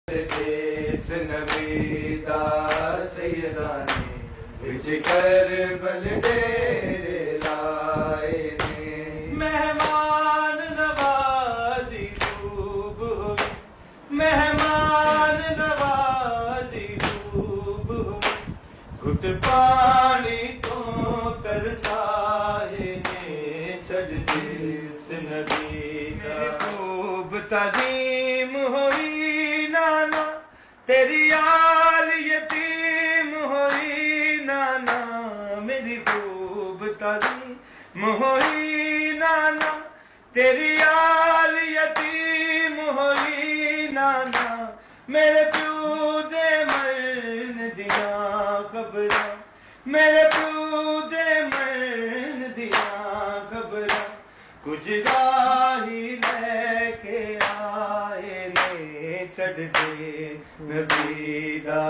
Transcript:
देस नबी दा सैयदानी विच करबल डेरे लाए ने। मेहमान नवाजी खूब हुई, मेहमान नवाजी खूब हुई, घुट पानी तो तरसाए ने। छड़ देस नबी दा खूब तज़ीम हुई नाना, तेरी यार यतीम हुई नाना, मेरी खूब तालीम हुई नाना, तेरी यार यतीम हुई नाना। मेरे प्यू दे मरन दिया खबरां, मेरे प्यू दे मरन दिया खबरां, कुछ राही लेके आए ने। छड़ दे नबी दा